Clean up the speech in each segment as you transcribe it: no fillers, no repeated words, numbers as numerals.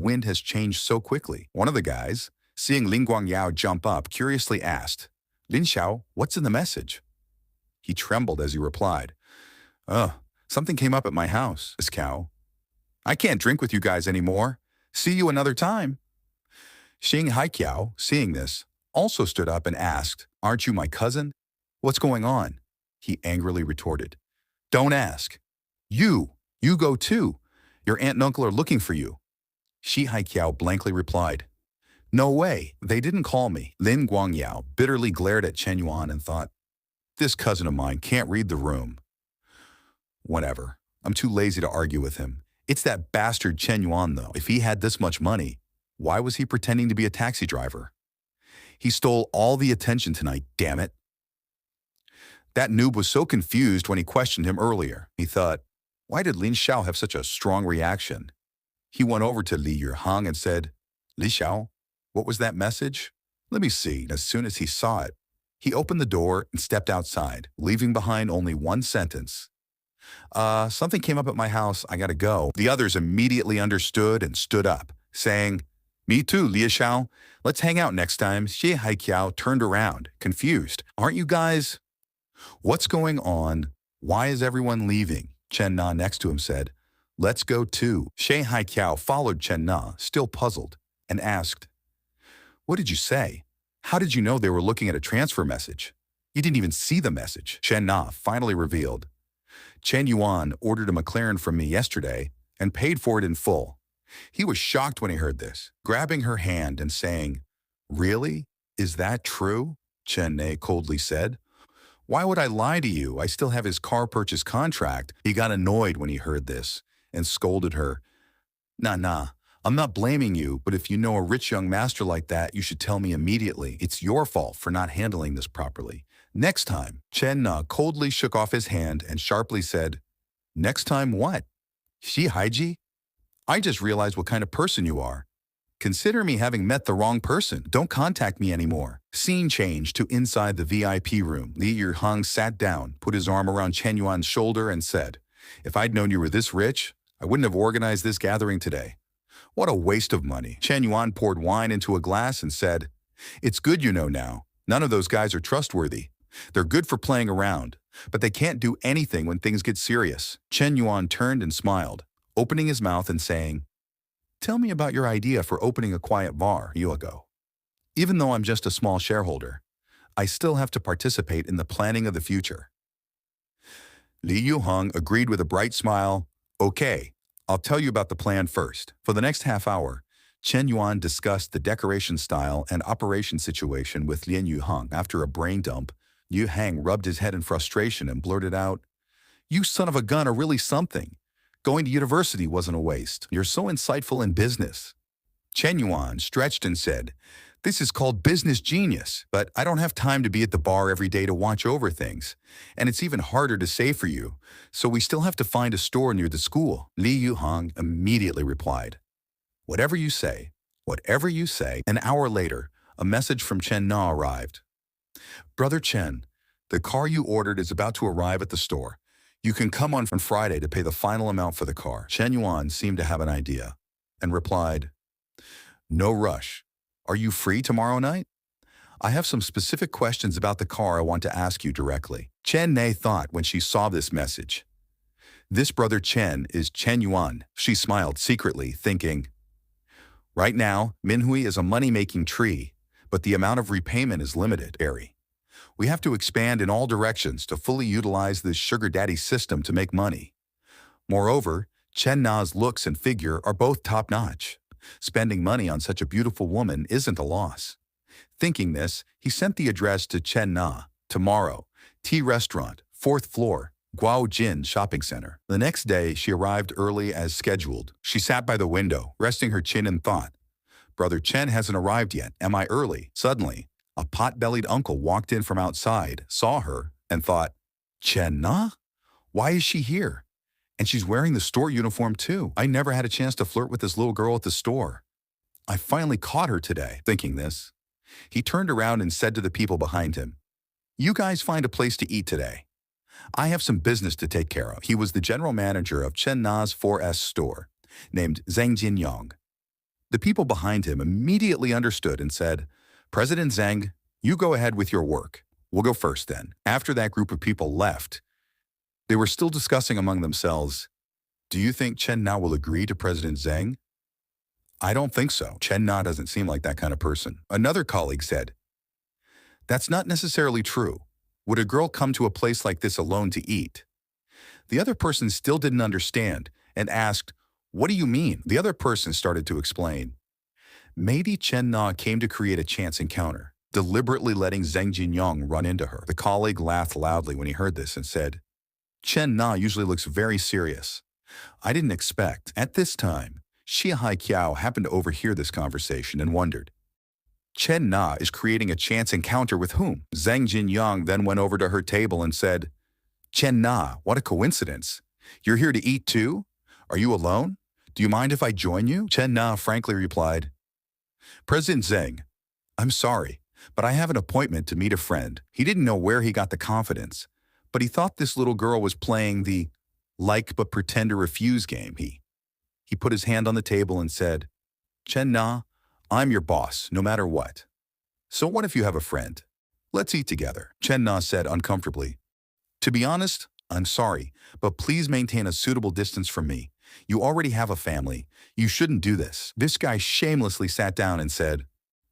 wind has changed so quickly. One of the guys, seeing Lin Guangyao jump up, curiously asked, Lin Xiao, what's in the message? He trembled as he replied, something came up at my house, Miss Cow. I can't drink with you guys anymore. See you another time. Xing Haikiao, seeing this, also stood up and asked, aren't you my cousin? What's going on? He angrily retorted, don't ask. You go too. Your aunt and uncle are looking for you. Shi Haikiao blankly replied, no way, they didn't call me. Lin Guangyao bitterly glared at Chen Yuan and thought, this cousin of mine can't read the room. Whatever, I'm too lazy to argue with him. It's that bastard Chen Yuan though. If he had this much money, why was he pretending to be a taxi driver? He stole all the attention tonight, damn it. That noob was so confused when he questioned him earlier. He thought, why did Lin Xiao have such a strong reaction? He went over to Li Yuhang and said, Li Xiao, what was that message? Let me see. As soon as he saw it, he opened the door and stepped outside, leaving behind only one sentence. Something came up at my house, I gotta go. The others immediately understood and stood up, saying, me too, Li Xiao. Let's hang out next time. Xie Haikiao turned around, confused. Aren't you guys? What's going on? Why is everyone leaving? Chen Na next to him said, let's go too. Xie Haikiao followed Chen Na, still puzzled, and asked, what did you say? How did you know they were looking at a transfer message? You didn't even see the message. Chen Na finally revealed, Chen Yuan ordered a McLaren from me yesterday and paid for it in full. He was shocked when he heard this, grabbing her hand and saying, really? Is that true? Chen Na coldly said. Why would I lie to you? I still have his car purchase contract. He got annoyed when he heard this and scolded her. Nah, I'm not blaming you, but if you know a rich young master like that, you should tell me immediately. It's your fault for not handling this properly. Next time, Chen Na coldly shook off his hand and sharply said, next time what? Shi Haiji? I just realized what kind of person you are. Consider me having met the wrong person. Don't contact me anymore. Scene changed to inside the VIP room. Li Yuhang sat down, put his arm around Chen Yuan's shoulder and said, if I'd known you were this rich, I wouldn't have organized this gathering today. What a waste of money. Chen Yuan poured wine into a glass and said, it's good you know now. None of those guys are trustworthy. They're good for playing around, but they can't do anything when things get serious. Chen Yuan turned and smiled, opening his mouth and saying, tell me about your idea for opening a quiet bar a year ago. Even though I'm just a small shareholder, I still have to participate in the planning of the future. Li Yuhang agreed with a bright smile. Okay, I'll tell you about the plan first. For the next half hour, Chen Yuan discussed the decoration style and operation situation with Lin Yuhang. After a brain dump, Yu Hang rubbed his head in frustration and blurted out, you son of a gun are really something. Going to university wasn't a waste. You're so insightful in business. Chen Yuan stretched and said, this is called business genius, but I don't have time to be at the bar every day to watch over things. And it's even harder to save for you, so we still have to find a store near the school. Li Yuhang immediately replied, whatever you say, whatever you say. An hour later, a message from Chen Na arrived. Brother Chen, the car you ordered is about to arrive at the store. You can come on Friday to pay the final amount for the car. Chen Yuan seemed to have an idea and replied, no rush. Are you free tomorrow night? I have some specific questions about the car I want to ask you directly. Chen Na thought when she saw this message. This brother Chen is Chen Yuan. She smiled secretly, thinking, right now, Manhua is a money-making tree, but the amount of repayment is limited. We have to expand in all directions to fully utilize this sugar daddy system to make money. Moreover, Chen Na's looks and figure are both top-notch. Spending money on such a beautiful woman isn't a loss. Thinking this, he sent the address to Chen Na, tomorrow, tea restaurant, 4th floor, Guaojin Shopping Center. The next day, she arrived early as scheduled. She sat by the window, resting her chin in thought. Brother Chen hasn't arrived yet. Am I early? Suddenly, a pot-bellied uncle walked in from outside, saw her, and thought, Chen Na? Why is she here? And she's wearing the store uniform too. I never had a chance to flirt with this little girl at the store. I finally caught her today. Thinking this, he turned around and said to the people behind him, you guys find a place to eat today. I have some business to take care of. He was the general manager of Chen Na's 4S store, named Zhang Jinyong. The people behind him immediately understood and said, President Zhang, you go ahead with your work. We'll go first then. After that group of people left, they were still discussing among themselves, do you think Chen Na will agree to President Zhang? I don't think so. Chen Na doesn't seem like that kind of person. Another colleague said, that's not necessarily true. Would a girl come to a place like this alone to eat? The other person still didn't understand and asked, what do you mean? The other person started to explain. Maybe Chen Na came to create a chance encounter, deliberately letting Zhang Jinyong run into her. The colleague laughed loudly when he heard this and said, Chen Na usually looks very serious. I didn't expect. At this time, Xia Haiqiao happened to overhear this conversation and wondered, Chen Na is creating a chance encounter with whom? Zhang Jinyong then went over to her table and said, Chen Na, what a coincidence. You're here to eat too? Are you alone? Do you mind if I join you? Chen Na frankly replied, President Zhang, I'm sorry, but I have an appointment to meet a friend. He didn't know where he got the confidence, but he thought this little girl was playing the like but pretend to refuse game. He put his hand on the table and said, Chen Na, I'm your boss, no matter what. So what if you have a friend? Let's eat together, Chen Na said uncomfortably. To be honest, I'm sorry, but please maintain a suitable distance from me. You already have a family. You shouldn't do this. This guy shamelessly sat down and said,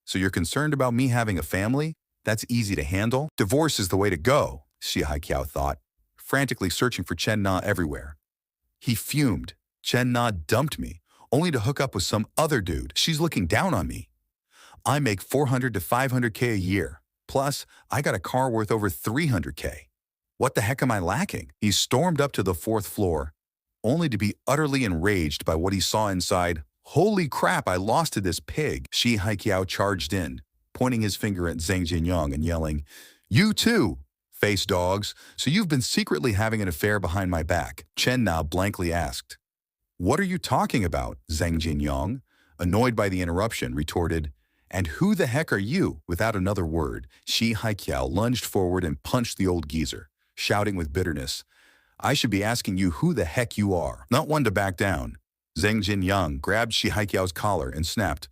so you're concerned about me having a family? That's easy to handle. Divorce is the way to go, Xia Haiqiao thought, frantically searching for Chen Na everywhere. He fumed. Chen Na dumped me, only to hook up with some other dude. She's looking down on me. I make 400 to 500K a year. Plus, I got a car worth over 300K. What the heck am I lacking? He stormed up to the 4th floor, only to be utterly enraged by what he saw inside. Holy crap, I lost to this pig. Xi Haiqiao charged in, pointing his finger at Zhang Jinyong and yelling, you too, face dogs, so you've been secretly having an affair behind my back. Chen Na blankly asked, what are you talking about? Zhang Jinyong, annoyed by the interruption, retorted, and who the heck are you? Without another word, Xi Haiqiao lunged forward and punched the old geezer, shouting with bitterness, I should be asking you who the heck you are. Not one to back down. Zhang Jinyong grabbed Xi Haiqiao's collar and snapped,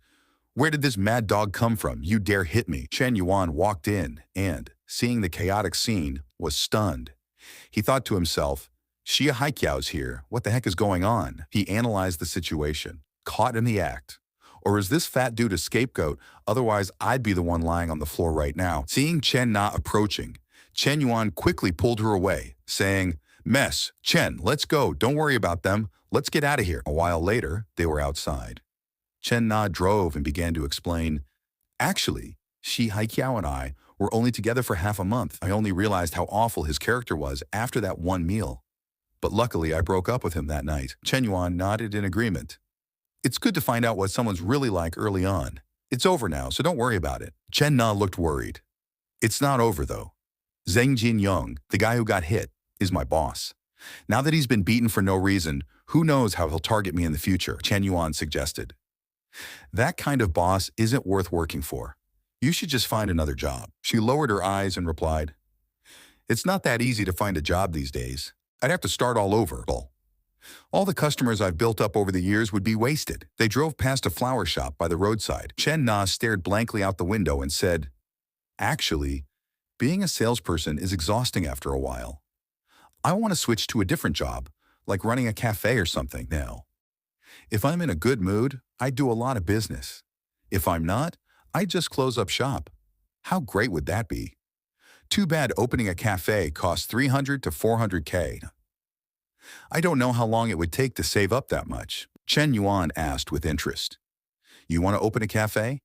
where did this mad dog come from? You dare hit me. Chen Yuan walked in and, seeing the chaotic scene, was stunned. He thought to himself, Xia Haiqiao's here. What the heck is going on? He analyzed the situation. Caught in the act. Or is this fat dude a scapegoat? Otherwise, I'd be the one lying on the floor right now. Seeing Chen Na approaching, Chen Yuan quickly pulled her away, saying, Mess, Chen, let's go. Don't worry about them. Let's get out of here. A while later, they were outside. Chen Na drove and began to explain, actually, Xi Haiqiao and I were only together for half a month. I only realized how awful his character was after that one meal. But luckily, I broke up with him that night. Chen Yuan nodded in agreement. It's good to find out what someone's really like early on. It's over now, so don't worry about it. Chen Na looked worried. It's not over, though. Zhang Jinyong, the guy who got hit, is my boss. Now that he's been beaten for no reason, who knows how he'll target me in the future, Chen Yuan suggested. That kind of boss isn't worth working for. You should just find another job. She lowered her eyes and replied, it's not that easy to find a job these days. I'd have to start all over. All the customers I've built up over the years would be wasted. They drove past a flower shop by the roadside. Chen Na stared blankly out the window and said, actually, being a salesperson is exhausting after a while. I want to switch to a different job, like running a cafe or something now. If I'm in a good mood, I do a lot of business. If I'm not, I just close up shop. How great would that be? Too bad opening a cafe costs 300 to 400K. I don't know how long it would take to save up that much. Chen Yuan asked with interest. You want to open a cafe?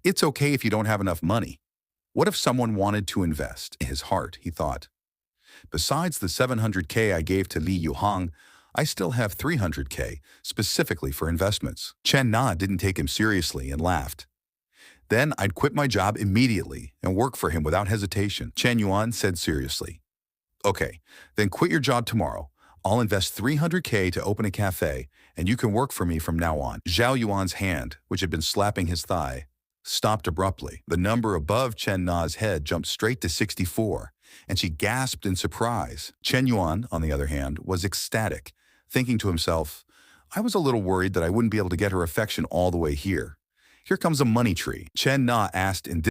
It's okay if you don't have enough money. What if someone wanted to invest? In his heart, he thought. Besides the 700K I gave to Li Yuhang, I still have 300K specifically for investments. Chen Na didn't take him seriously and laughed. Then I'd quit my job immediately and work for him without hesitation, Chen Yuan said seriously. Okay, then quit your job tomorrow. I'll invest 300K to open a cafe, and you can work for me from now on. Zhao Yuan's hand, which had been slapping his thigh, stopped abruptly. The number above Chen Na's head jumped straight to 64, and she gasped in surprise. Chen Yuan, on the other hand, was ecstatic, thinking to himself, I was a little worried that I wouldn't be able to get her affection all the way here. Here comes a money tree, Chen Na asked in